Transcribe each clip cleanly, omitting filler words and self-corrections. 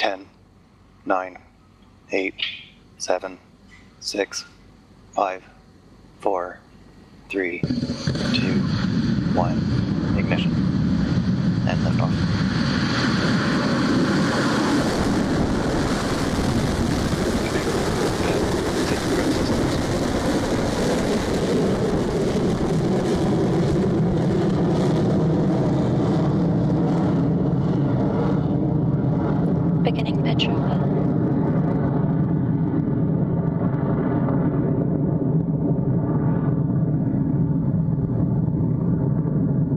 10, 9, 8, 7, 6, 5, 4, 3, 2, 1. Ignition. And liftoff. Beginning pitch over.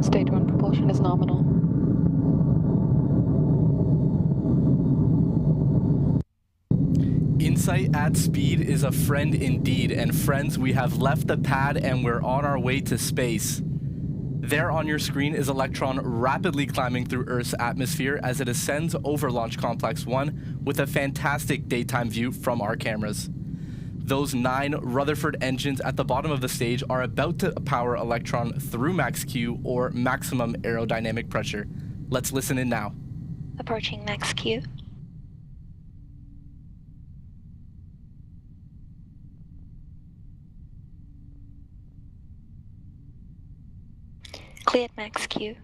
Stage 1 propulsion is nominal. Insight at speed is a friend indeed, and friends, we have left the pad and we're on our way to space. There on your screen is Electron rapidly climbing through Earth's atmosphere as it ascends over Launch Complex 1 with a fantastic daytime view from our cameras. Those 9 Rutherford engines at the bottom of the stage are about to power Electron through Max Q, or maximum aerodynamic pressure. Let's listen in now. Approaching Max Q. Cleared Max Q.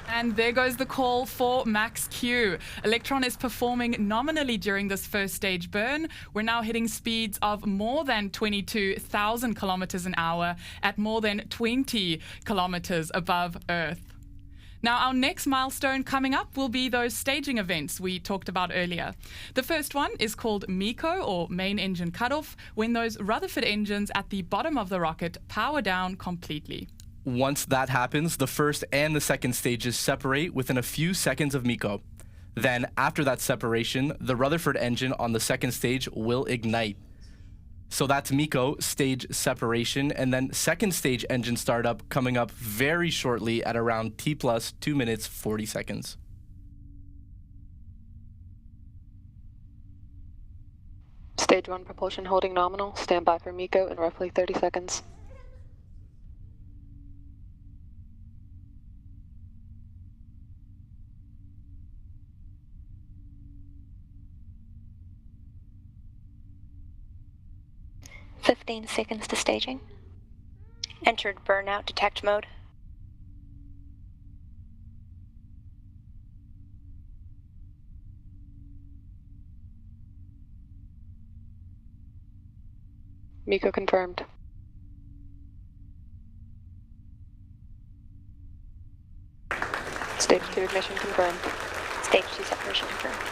And there goes the call for Max Q. Electron is performing nominally during this first stage burn. We're now hitting speeds of more than 22,000 kilometers an hour at more than 20 kilometers above Earth. Now, our next milestone coming up will be those staging events we talked about earlier. The first one is called MECO, or main engine cutoff, when those Rutherford engines at the bottom of the rocket power down completely. Once that happens, the first and the second stages separate within a few seconds of MECO. Then, after that separation, the Rutherford engine on the second stage will ignite. So that's MECO, stage separation, and then second stage engine startup coming up very shortly at around T plus 2 minutes 40 seconds. Stage 1 propulsion holding nominal. Stand by for MECO in roughly 30 seconds. "15 seconds to staging. Entered burnout detect mode. MECO confirmed. Stage 2 ignition confirmed. Stage 2 separation confirmed.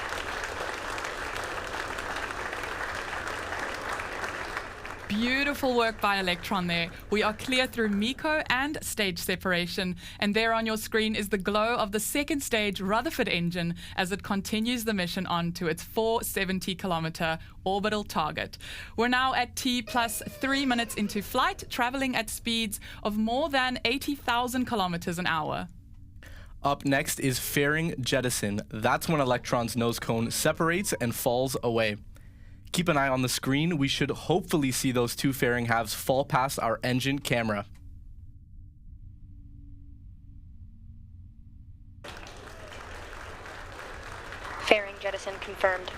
Beautiful work by Electron there. We are clear through MECO and stage separation, and there on your screen is the glow of the second stage Rutherford engine as it continues the mission on to its 470-kilometer orbital target. We're now at T plus 3 minutes into flight, traveling at speeds of more than 80,000 kilometers an hour. Up next is fairing jettison. That's when Electron's nose cone separates and falls away. Keep an eye on the screen. We should hopefully see those 2 fairing halves fall past our engine camera. Fairing jettison confirmed.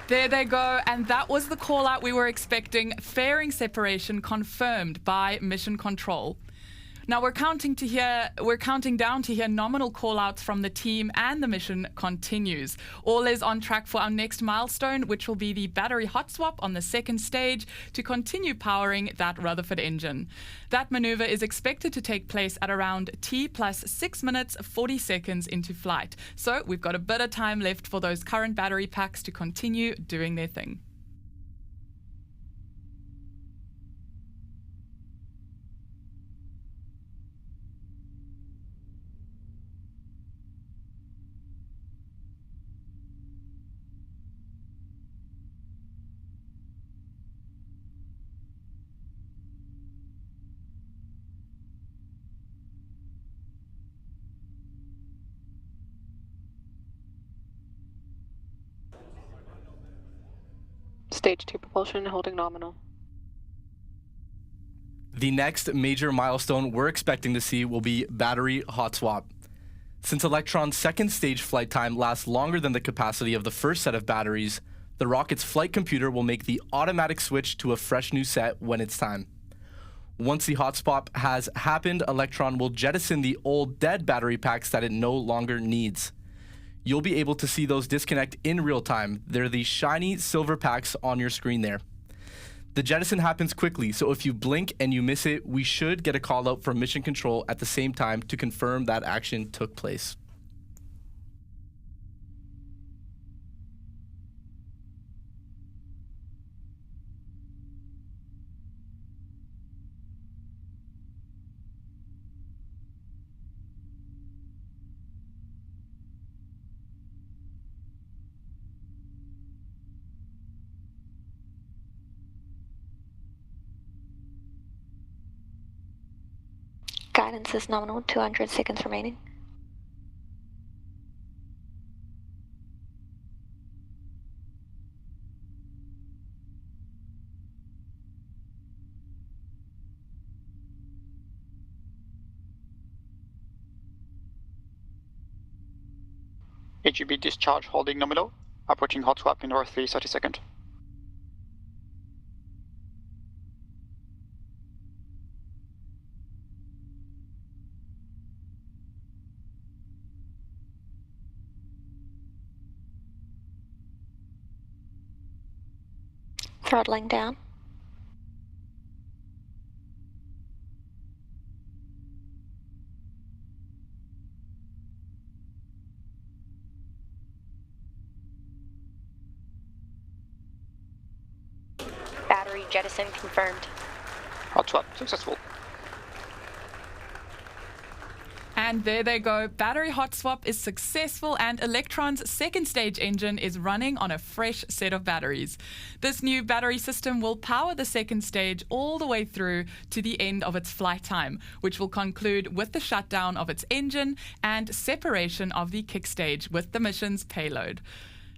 There they go, and that was the call out we were expecting. Fairing separation confirmed by mission control. Now we're counting down to hear nominal call-outs from the team, and the mission continues. All is on track for our next milestone, which will be the battery hot swap on the second stage to continue powering that Rutherford engine. That maneuver is expected to take place at around T plus 6 minutes 40 seconds into flight. So we've got a bit of time left for those current battery packs to continue doing their thing. Stage 2 propulsion holding nominal. The next major milestone we're expecting to see will be battery hot swap. Since Electron's second stage flight time lasts longer than the capacity of the first set of batteries, the rocket's flight computer will make the automatic switch to a fresh new set when it's time. Once the hot swap has happened, Electron will jettison the old dead battery packs that it no longer needs. You'll be able to see those disconnect in real time. They're the shiny silver packs on your screen there. The jettison happens quickly, so if you blink and you miss it, we should get a call out from Mission Control at the same time to confirm that action took place. Guidance is nominal, 200 seconds remaining. HEB discharge holding nominal, approaching hot swap in roughly 30 seconds. Throttling down. Battery jettison confirmed. Hot swap successful. And there they go. Battery hot swap is successful and Electron's second stage engine is running on a fresh set of batteries. This new battery system will power the second stage all the way through to the end of its flight time, which will conclude with the shutdown of its engine and separation of the Kickstage with the mission's payload.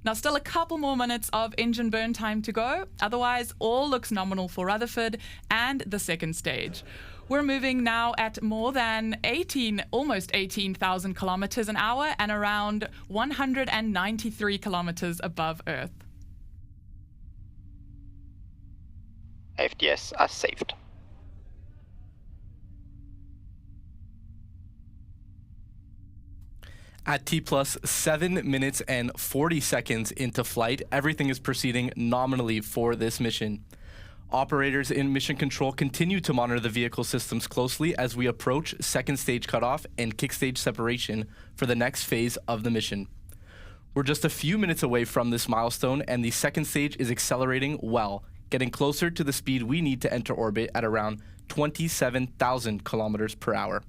Now, still a couple more minutes of engine burn time to go. Otherwise, all looks nominal for Rutherford and the second stage. We're moving now at more than almost 18,000 kilometers an hour and around 193 kilometers above Earth. FDS as saved. At T plus 7 minutes and 40 seconds into flight, everything is proceeding nominally for this mission. Operators in Mission Control continue to monitor the vehicle systems closely as we approach second stage cutoff and kickstage separation for the next phase of the mission. We're just a few minutes away from this milestone, and the second stage is accelerating well, getting closer to the speed we need to enter orbit at around 27,000 kilometers per hour.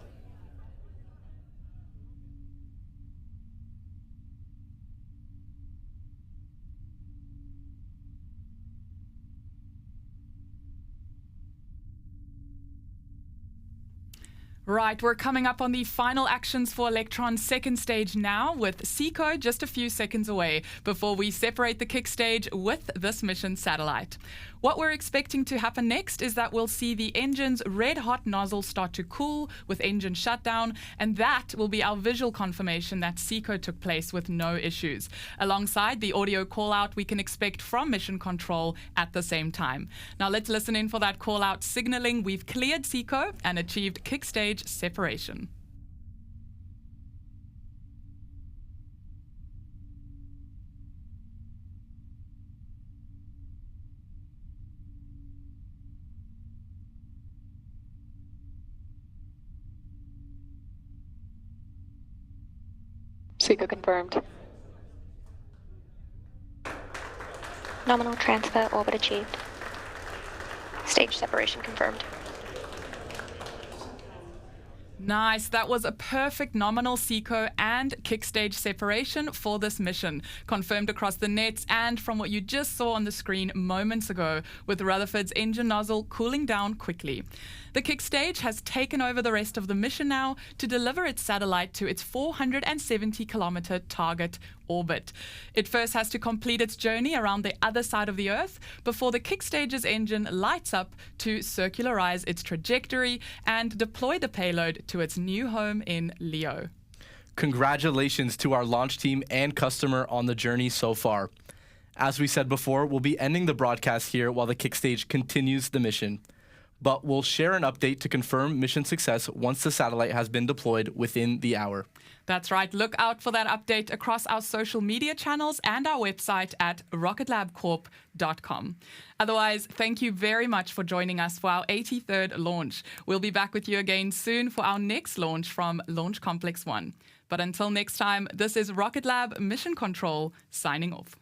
Right, we're coming up on the final actions for Electron's second stage now, with SECO just a few seconds away before we separate the kick stage with this mission satellite. What we're expecting to happen next is that we'll see the engine's red-hot nozzle start to cool with engine shutdown, and that will be our visual confirmation that SECO took place with no issues. Alongside the audio call-out we can expect from Mission Control at the same time. Now let's listen in for that call-out signaling we've cleared SECO and achieved kick stage separation. SECO confirmed. Nominal transfer orbit achieved. Stage separation confirmed. Nice. That was a perfect nominal SECO and Kickstage separation for this mission, confirmed across the nets and from what you just saw on the screen moments ago, with Rutherford's engine nozzle cooling down quickly. The Kickstage has taken over the rest of the mission now to deliver its satellite to its 470-kilometer target orbit. It first has to complete its journey around the other side of the Earth before the Kickstage's engine lights up to circularize its trajectory and deploy the payload to its new home in Leo. Congratulations to our launch team and customer on the journey so far. As we said before, we'll be ending the broadcast here while the Kickstage continues the mission. But we'll share an update to confirm mission success once the satellite has been deployed within the hour. That's right. Look out for that update across our social media channels and our website at rocketlabcorp.com. Otherwise, thank you very much for joining us for our 83rd launch. We'll be back with you again soon for our next launch from Launch Complex 1. But until next time, this is Rocket Lab Mission Control signing off.